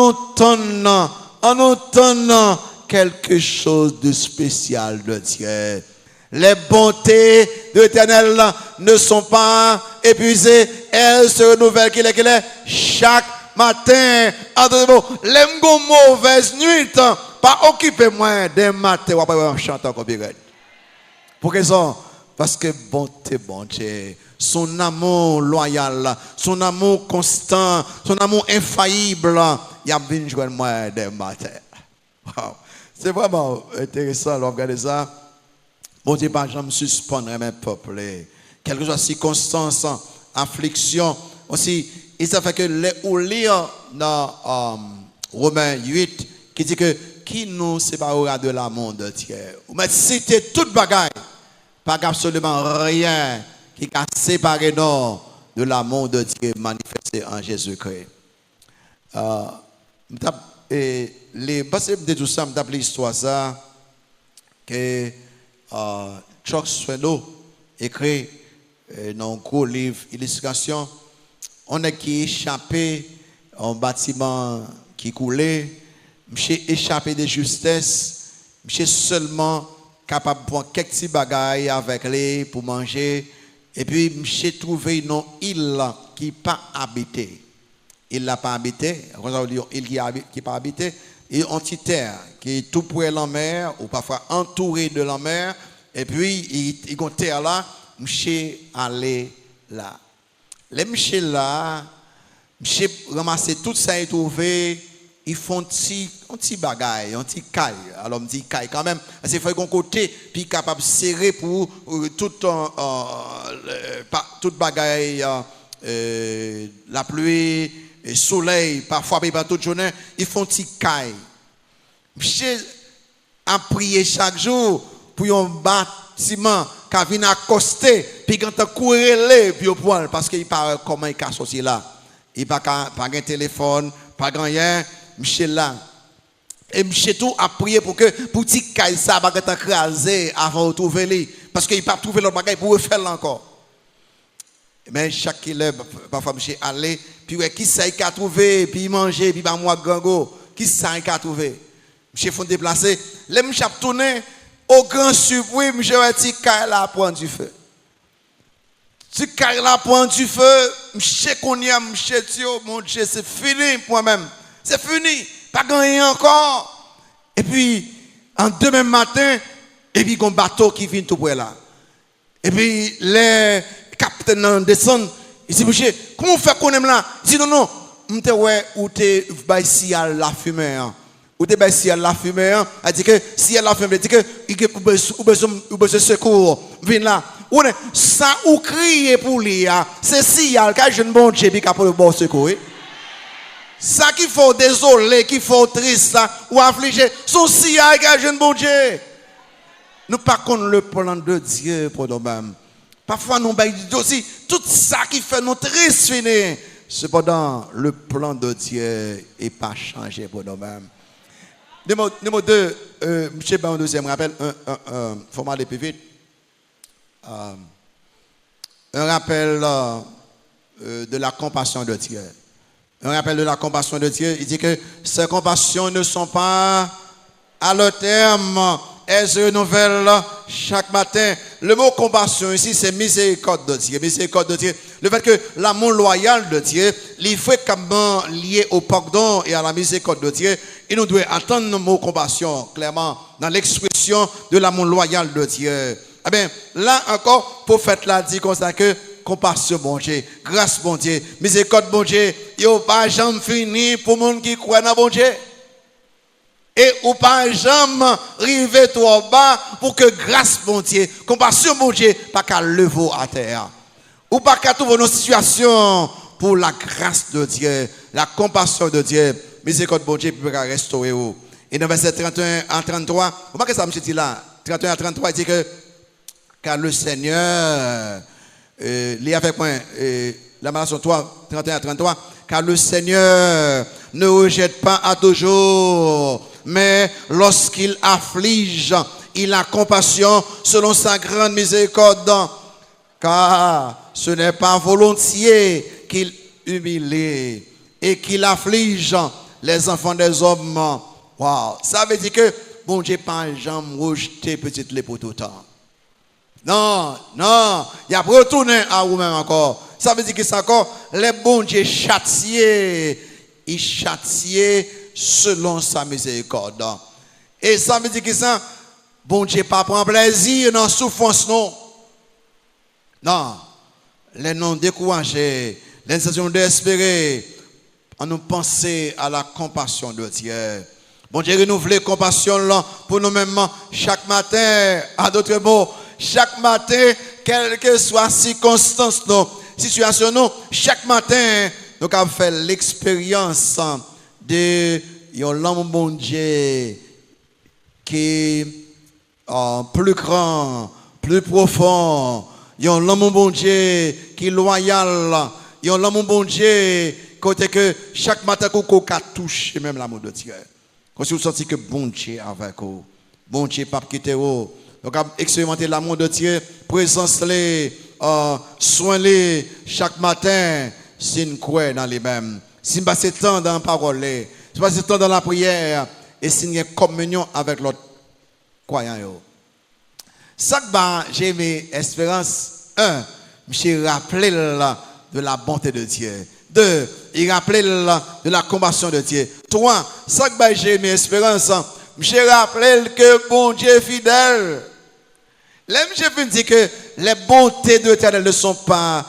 entendant quelque chose de spécial de Dieu. Les bontés de l'Éternel ne sont pas épuisées, elles se renouvellent chaque matin. Les mauvaises nuits, pas occuper moi des matins ou chanter comme pirate. Pour raison, parce que bonté, son amour loyal, son amour constant, son amour infaillible, il y a bien joué moi des matins. Wow. C'est vraiment intéressant de regarder ça. Bon Dieu, pas jamais suspendre mes peuples. Quelles que soient les circonstances, afflictions, aussi, et ça fait que les ou lire dans Romains 8, qui dit que qui nous séparera de l'amour de Dieu. Mais c'était toute bagaille, pas absolument rien qui a séparé nous de l'amour de Dieu manifesté en Jésus-Christ. Parce que de tout ça, je m'appelle l'histoire ça que Chuck Swindoll écrit dans un gros livre illustration. On a qui échappé un bâtiment qui coulait, monsieur échappé de justesse, monsieur seulement capable de prendre quelques petits bagailles avec lui pour manger, et puis monsieur trouvé une île qui n'est pas habitée. Il n'a pas habité, il qui n'est pas habité, et une petite terre qui est tout près de la mer, ou parfois entouré de la mer, et puis il y a une terre là, monsieur allé là. Les monsieur là, monsieur ramassé tout ça et trouvé, ils font un petit bagaille, un petit caille. Alors on dit caille quand même, parce qu'il faut qu'on côté, puis capable de serrer pour toute bagaille, la pluie, le soleil, parfois pas toute journée, ils font un petit caille. Monsieur a prié chaque jour pour un bâtiment qui vient accoster, puis quand on courir puis au point, parce qu'il parle comment il a sorti là. Il n'a pas un téléphone, pas rien, monsieur là. Et monsieur tout a prié pour que petit caille ça va être écrasé avant de trouver lui, parce qu'il n'a pas trouvé l'autre bagaille pour refaire encore. Mais chaque élève, parfois monsieur allait, puis qui ça il a trouvé, puis il mangeait, puis bah moi gango, qui ça il a trouvé. Monsieur faut déplacer, les monsieur tourné au grand surprise, monsieur a dit caille là prendre du feu. Si caille là prend du feu, monsieur connaît monsieur Dieu, mon Dieu, c'est fini pour moi-même. C'est fini, pas gagné encore. Et puis en demain matin, et puis un bateau qui vient tout près là. Et puis les capitaines descendent, ils disent monsieur, comment on fait qu'on aime là? Il dit non, m'te ouais ou t'es ici à la fumée. Ou t'es ici à la fumée, elle dit que si elle la fumée, elle dit que il besoin secours, viens là. Ou ça ou crier pour lui, c'est si il y a le jeune bon Dieu qui a pour le bon secours. Ça qu'il faut désolé, qu'il faut triste ou affligé, son si il y a le jeune bon Dieu. Nous pas connaissons le plan de Dieu pour nous-mêmes. Parfois nous disons aussi tout ça qui fait nous triste fini. Cependant, le plan de Dieu n'est pas changé pour nous-mêmes. Numéro 2, je ne sais pas un deuxième rappel, un format aller plus vite. Un rappel de la compassion de Dieu. Un rappel de la compassion de Dieu. Il dit que ces compassions ne sont pas à leur terme. Elles se renouvellent chaque matin. Le mot compassion ici, c'est miséricorde de Dieu. Miséricorde de Dieu. Le fait que l'amour loyal de Dieu, il est fréquemment lié au pardon et à la miséricorde de Dieu. Et nous devons attendre le mot compassion, clairement, dans l'expression de l'amour loyal de Dieu. Eh bien, là encore, le prophète l'a dit comme ça que compassion, bon Dieu, grâce, bon Dieu, miséricorde, bon Dieu, il n'y a pas jamais fini pour les gens qui croient dans bon Dieu. Et ou pas jamais arriver trop bas pour que grâce, bon Dieu, compassion, bon Dieu, pas qu'à lever à terre. Ou pas qu'à trouver nos situations pour la grâce de Dieu, la compassion de Dieu, miséricorde, bon Dieu, pour restaurer. Et dans verset 31 à 33, vous voyez que ça me dit là, 31 à 33, il dit que car le Seigneur, lis avec moi, Lamentation 3, 31 à 33, car le Seigneur ne rejette pas à toujours, mais lorsqu'il afflige, il a compassion selon sa grande miséricorde, car ce n'est pas volontiers qu'il humilie et qu'il afflige les enfants des hommes. Wow. Ça veut dire que bon Dieu pas jamais rejeté petite les pour tout le temps. Non, non, il a retourné à vous-même encore. Ça veut dire que c'est encore les bons Dieu châtiés, il châtiait selon sa miséricorde. Et ça veut dire que ça, bon Dieu pas prend plaisir dans la souffrance, non. Non, les non découragés, les sensations d'espérer, en nous penser à la compassion de Dieu. Bon Dieu renouveler compassion là pour nous-mêmes chaque matin, à d'autres mots, chaque matin, quelle que soit la circonstance, non, situation, non, chaque matin, nous avons fait l'expérience de l'homme bon Dieu qui est plus grand, plus profond, l'homme bon Dieu qui est loyal, l'homme bon Dieu côté que chaque matin qu'on a touché même l'amour de Dieu. Quand vous sentez que bon Dieu avec vous, bon Dieu pas quitter vous. Donc, expérimenter l'amour de Dieu, présence les, soin les chaque matin, si nous croyons dans les mêmes. Si nous passons temps dans la parole, si nous passons temps dans la prière, et si nous avons communion avec l'autre croyant. Ça que j'ai aimé Espérance, je rappelé de la bonté de Dieu. 2, il rappelait de la compassion de Dieu. 3, ça que j'ai aimé Espérance, je rappelé que bon Dieu est fidèle. Je veux dire que les bontés de l'Éternel ne sont pas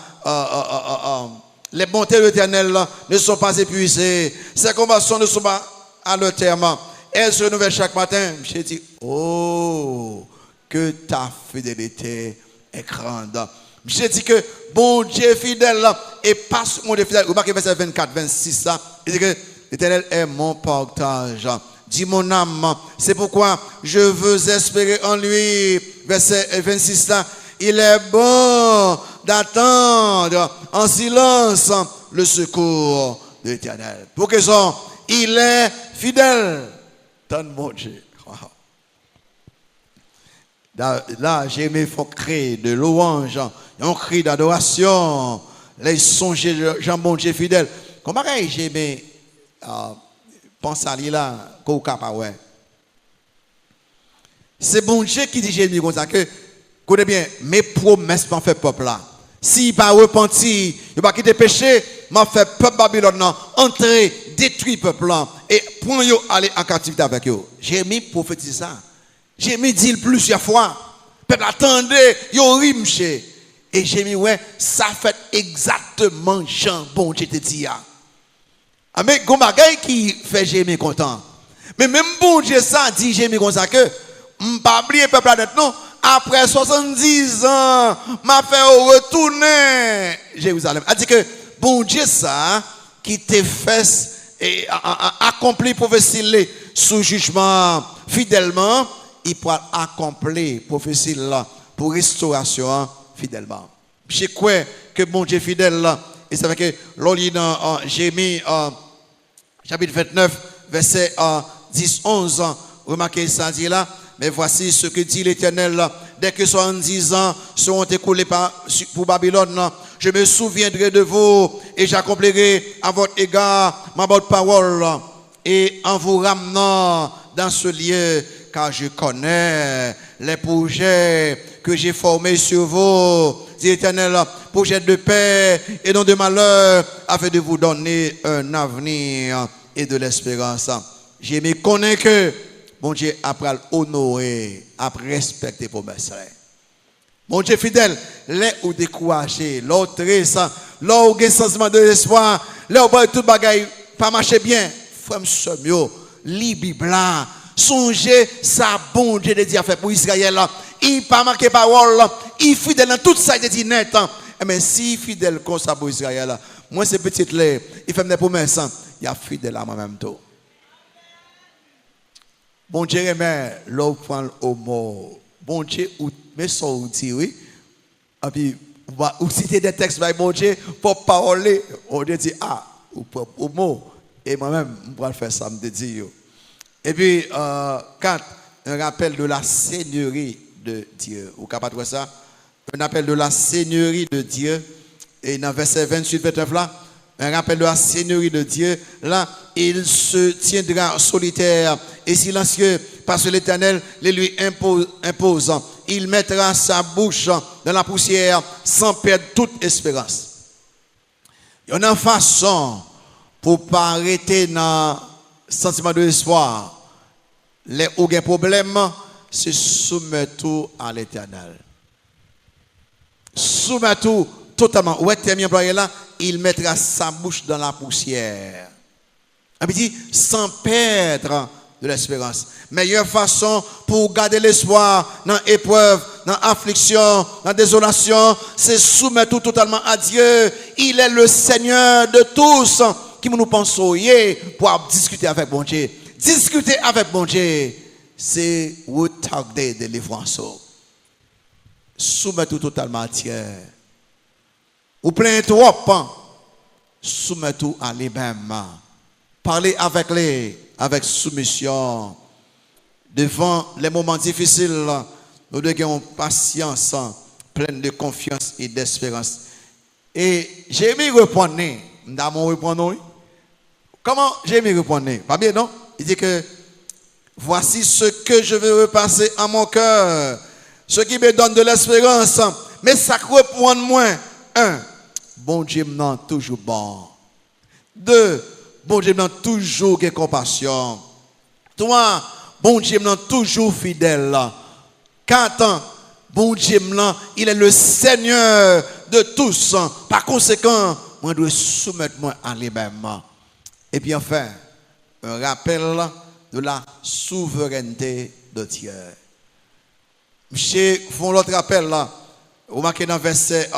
les bontés de l'Éternel ne sont pas épuisées. Ses compassions ne sont pas à leur terme. Elles se renouvellent chaque matin. Je dis, oh, que ta fidélité est grande. Je dis que bon Dieu est fidèle et pas mon Dieu fidèle. Remarquez verset 24, 26, ça. Il dit que l'Éternel est mon partage. Dis mon âme, c'est pourquoi je veux espérer en lui. Verset 26 là, il est bon d'attendre en silence le secours de l'Éternel. Pour que ça, il est fidèle. Tant mon Dieu. Là, j'ai aimé faut créer de louange, un cri d'adoration, les songes Jean bon Dieu fidèle. Comment j'ai aimé penser à lui là, qu'on capable. C'est bon Dieu qui dit Jérémie comme ça que, écoutez bien, mes promesses m'ont fait peuple là. S'il n'a pas repenti, il n'a pas quitté péché, m'a fait peuple Babylone entrer, détruire peuple là, et pour eux aller en captivité avec eux. Jérémie prophétise ça. Jérémie dit plusieurs fois. Peuple attendait, yo rimche. Et Jérémie, ouais, ça fait exactement Jean bon Dieu te dit. Mais il y a des qui fait Jérémie content. Mais même bon Dieu ça dit Jérémie comme ça que, je ne pas oublier peuple là non. Après 70 ans, m'a fait retourner Jérusalem. A dit que bon Dieu ça qui te fait et accompli prophétie sous jugement fidèlement, il pourra accomplir prophétie là pour restauration fidèlement. Je crois que bon Dieu fidèle là, et c'est vrai que l'on lit dans Jérémie chapitre 29 verset 10-11, remarquez ça dit là. Mais voici ce que dit l'Éternel. Dès que 70 ans seront écoulés pour Babylone, je me souviendrai de vous et j'accomplirai à votre égard ma bonne parole. Et en vous ramenant dans ce lieu, car je connais les projets que j'ai formés sur vous, dit l'Éternel, projets de paix et non de malheur, afin de vous donner un avenir et de l'espérance. J'ai me connais que bon Dieu après honorer, après respecter pour mes frères. Mon Dieu fidèle, les ou découragé, l'autre ça, l'autre un sentiment de l'espoir, l'autre tout bagaille pas marcher bien, frère monsieur, li Bible là, songez ça bon Dieu de dire fait pour Israël là, il pas marqué parole, il fidèle dans tout ça il dit net. Mais si fidèle comme ça pour Israël là, moi c'est petite là, il fait des promesses, il y a fidèle à moi-même tout. Bon Dieu remet l'eau prend au mot. Bon Dieu ou mais ça outil oui. Et puis ou citer des textes by bon Dieu pour parler, on dit au mot et moi-même je vais faire ça me dire. Et puis 4 un rappel de la seigneurie de Dieu. Vous capable de ça? Un appel de la seigneurie de Dieu et dans verset 28 29 là, un rappel de la seigneurie de Dieu. Là, il se tiendra solitaire et silencieux parce que l'Éternel les lui impose. Il mettra sa bouche dans la poussière sans perdre toute espérance. Il y a une façon pour ne pas arrêter dans le sentiment de l'espoir. Les ou des problèmes, c'est soumettre tout à l'Éternel. Soumettre tout totalement. Où est-ce employé là? Il mettra sa bouche dans la poussière. Il dit sans perdre de l'espérance. Meilleure façon pour garder l'espoir dans l'épreuve, dans l'affliction, dans la désolation, c'est soumettre tout totalement à Dieu. Il est le Seigneur de tous qui nous pensons pour discuter avec bon Dieu. Discuter avec bon Dieu, c'est retarder de délivrance. Soumettre tout totalement à Dieu. Ou plein trop, soumettre tout à lui-même. Parlez avec lui, avec soumission. Devant les moments difficiles, nous devons patience, pleine de confiance et d'espérance. Et j'ai mis répondre, comment j'ai mis répondre? Pas bien, non? Il dit que voici ce que je veux repasser à mon cœur, ce qui me donne de l'espérance, mais ça répond moins. 1. Bon Dieu m'en toujours bon. 2. Bon Dieu m'en toujours de compassion. 3. Bon Dieu m'en toujours fidèle. 4. Bon Dieu m'en, il est le Seigneur de tous. Par conséquent, moi je dois soumettre moi à lui-même. Et puis enfin, un rappel de la souveraineté de Dieu. Monsieur, font l'autre rappel là. Vous marquez dans verset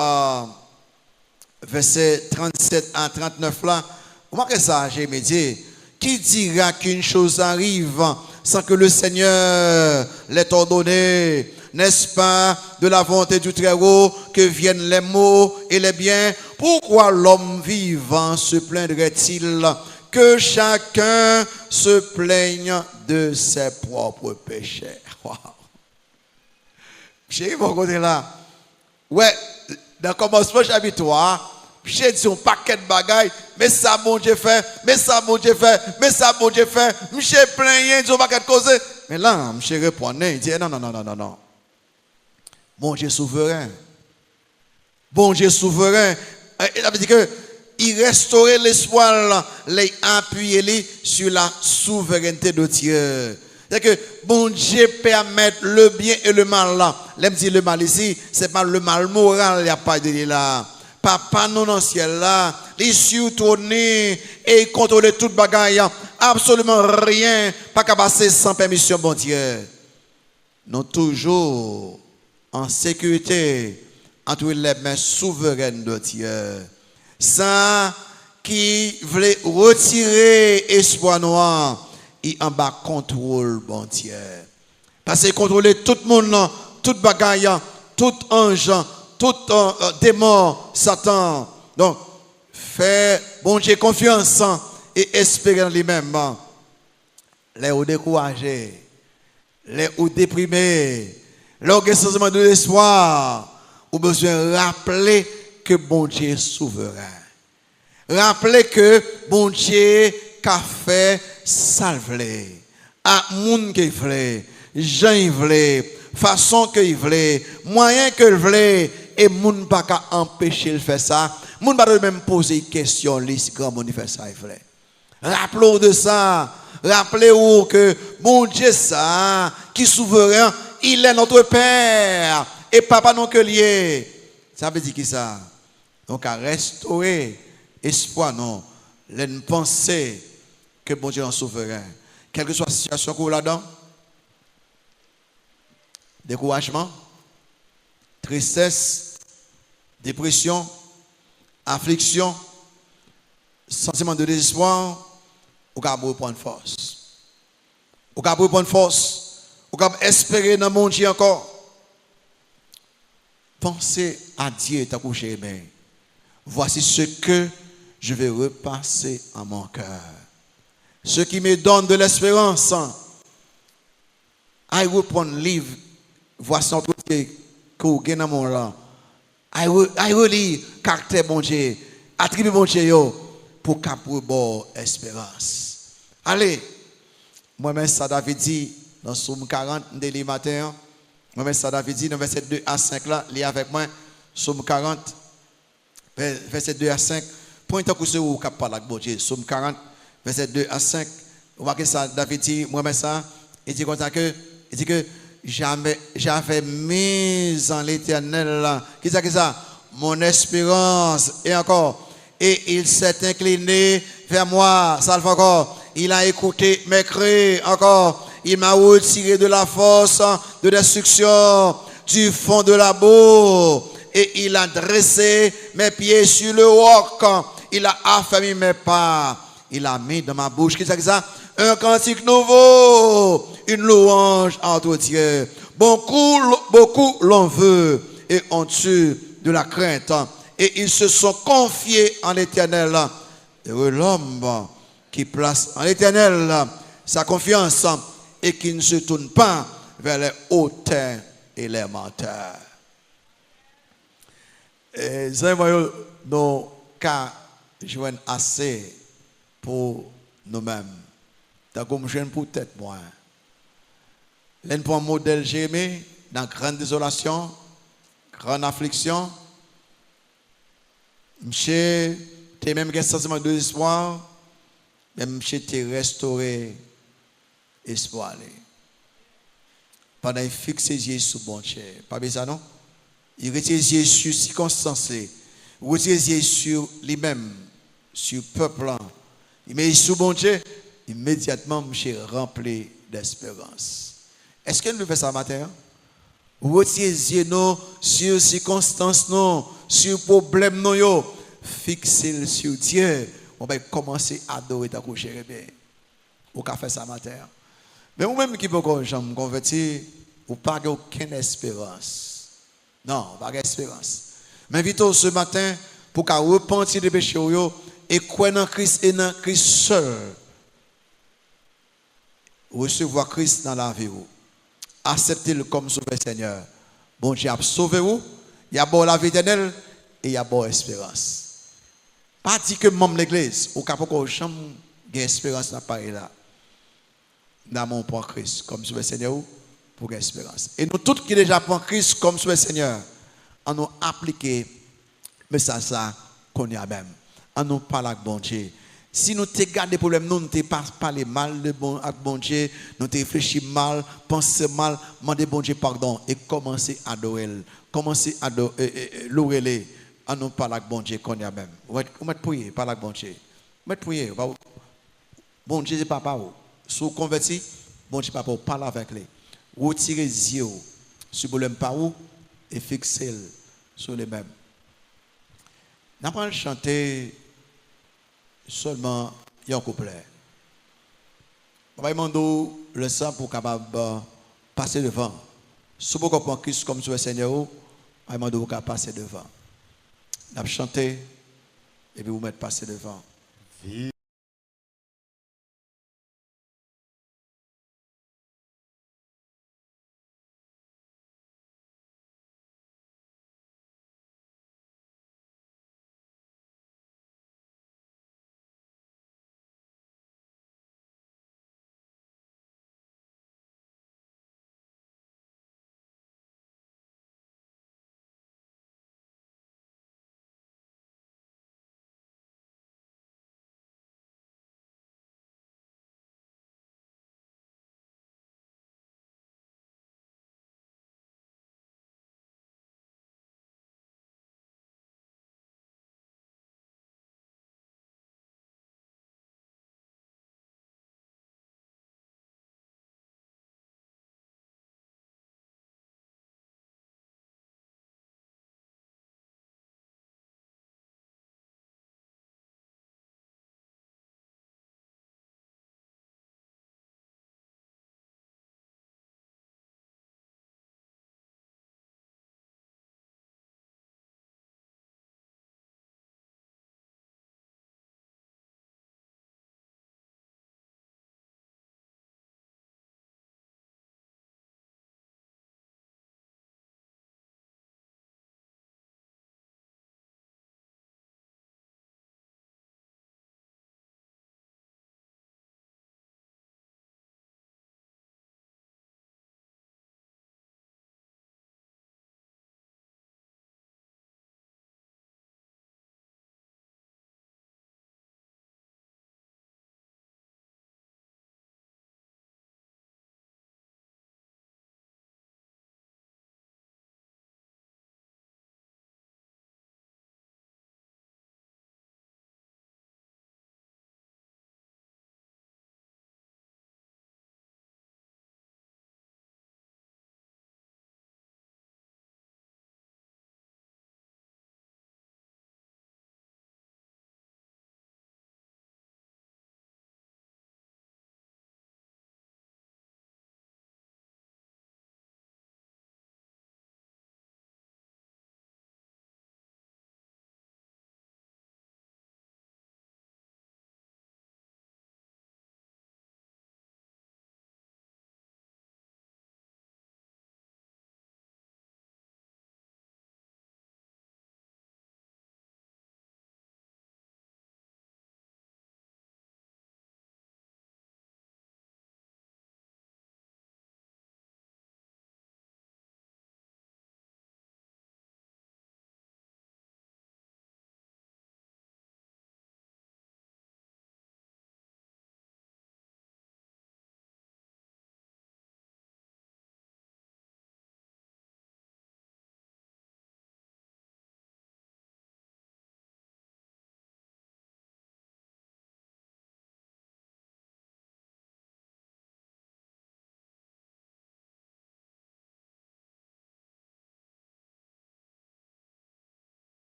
37 à 39 là. Vous marquez ça, j'ai dit. Qui dira qu'une chose arrive sans que le Seigneur l'ait ordonné? N'est-ce pas de la volonté du Très-Haut que viennent les maux et les biens? Pourquoi l'homme vivant se plaindrait-il? Que chacun se plaigne de ses propres péchés. Wow. J'ai mon côté là. Ouais, dans le commencement chapitre 3, j'ai dit un paquet de bagailles, mais ça bon Dieu fait, mais ça bon Dieu fait, mais ça bon Dieu fait. Monsieur plaint, dit un paquet de causes. Mais là, monsieur répondait, il dit non. Bon Dieu souverain. Bon Dieu souverain. Il a dit que il restaurait l'espoir, les appuyer sur la souveraineté de Dieu. C'est-à-dire que bon Dieu permet le bien et le mal là. L'aime dit le mal ici, c'est pas le mal moral, il n'y a pas de là. Papa non dans le ciel là, il surtourné et il contrôle toute bagaille. Absolument rien, pas qu'à passer sans permission, bon Dieu. Nous toujours en sécurité entre les mains souveraines de Dieu. Ça qui voulait retirer espoir noir, il en bas contrôle, bon Dieu. Parce qu'il contrôle tout le monde, tout bagaille, tout ange, tout démon, Satan. Donc, fais, bon Dieu, confiance et espérer en lui-même. Les ou découragés, les ou déprimés, l'organisation de l'espoir, ou besoin de rappeler que bon Dieu est souverain. Rappelez que bon Dieu a fait salver. À moun qui voulait, Jean voulait, façon qu'il voulait, moyen qu'il voulait, et moun pas qu'à empêcher de faire ça. Moun pas de même poser question, si grand moun fait ça, il voulait. Rappelez-vous de ça. Rappelez-vous que mon Dieu, ça, qui souverain, il est notre Père. Et papa non que lié. Ça veut dire qui ça? Donc à restaurer espoir, non. L'en penser que mon Dieu est souverain. Quelle que soit la situation qu'on a là-dedans, découragement, tristesse, dépression, affliction, sentiment de désespoir, vous pouvez prendre force. Vous pouvez prendre force. Vous pouvez espérer dans mon Dieu encore. Pensez à Dieu, ta couché bien. Voici ce que je vais repasser en mon cœur. Ce qui me donne de l'espérance. I will prendre livre. Voici notre que vous avez dans mon là. I will lire caractère bon Dieu. Attribut bon Dieu pour capter bonne espérance. Allez, moi-même, ça David dit dans Somme 40, dès matin. Moi-même, ça David dit dans verset 2 à 5 là, lis avec moi, Somme 40, verset 2 à 5. Point tant que c'est où cap parler avec bon Dieu. Somme 40, verset 2 à 5. Vous voyez ça, David dit, moi-même ça, il dit comme ça que, il dit que j'avais mis en l'Éternel là. Qu'est-ce que ça? Mon espérance. Et encore, et il s'est incliné vers moi. Ça le fait encore. Il a écouté mes cris, encore. Il m'a retiré de la force de destruction, du fond de la boue. Et il a dressé mes pieds sur le roc. Il a affermi mes pas. Il a mis dans ma bouche, qu'est-ce que c'est ça? Un cantique nouveau, une louange entre Dieu. Beaucoup l'en veut et ont eu de la crainte. Et ils se sont confiés en l'Éternel. Heureux l'homme qui place en l'Éternel sa confiance et qui ne se tourne pas vers les hautains et les menteurs. Et ça, nos cas joignent assez pour nous-mêmes. T'as comme jeune pour tête, moi. L'un pour un modèle Jérémie dans grande désolation, grande affliction. Monsieur, tu as même un sentiment de espoir. Même monsieur, tu restauré espoir. Pendant qu'il fixe ses yeux sur bon Dieu. Pas bien ça, non? Il retire ses yeux sur circonstances. Il retire ses yeux sur lui-même, sur le peuple. Il met sur bon Dieu. Immédiatement, monsieur rempli d'espérance. Est-ce que nous faisons ça matin? Retirez les yeux sur circonstances, sur le problème, fixez-le sur Dieu. On va commencer à adorer ta couche. Ou qu'à faire ça matin. Mais vous-même qui peut me convertir, vous n'avez pas aucune espérance. Non, pas d'espérance. Mais invitez ce matin pour qu'à repentir des péchés et croire en Christ et dans Christ seul. Recevoir Christ dans la vie. Acceptez-le comme sauveur Seigneur. Bon Dieu a sauvé vous. Il y a bon la vie éternelle et il y a bonne espérance. Pas dit que membre de l'église, ou capable jamais gain espérance dans pareil là. Dans mon point Christ comme sauveur Seigneur pour gagner espérance. Et nous tous qui déjà prend Christ comme sauveur Seigneur, en nous appliquer mais ça qu'on y a même. En nous parler avec bon Dieu. Si nous te gardons des problèmes, nous ne te parlé mal de bon Dieu, nous te réfléchis mal, pensez mal, demandez bon Dieu pardon et commencez à adorer, commencez à louer en nous parler avec bon Dieu qu'on y a même. Vous mettez prier, parler avec bon Dieu. Vous mettez prier, bon Dieu c'est papa. Si vous convertissez, bon Dieu papa, parlez avec lui. Retirez les yeux sur le problème par où et fixez-le sur les mêmes. Nous allons chanter seulement un couplet. On va demander le sang pour capable passer devant. Si vous comprenez Christ comme sur le Seigneur, on va demander pour passer devant. Nous allons chanter et puis vous mettre passer devant.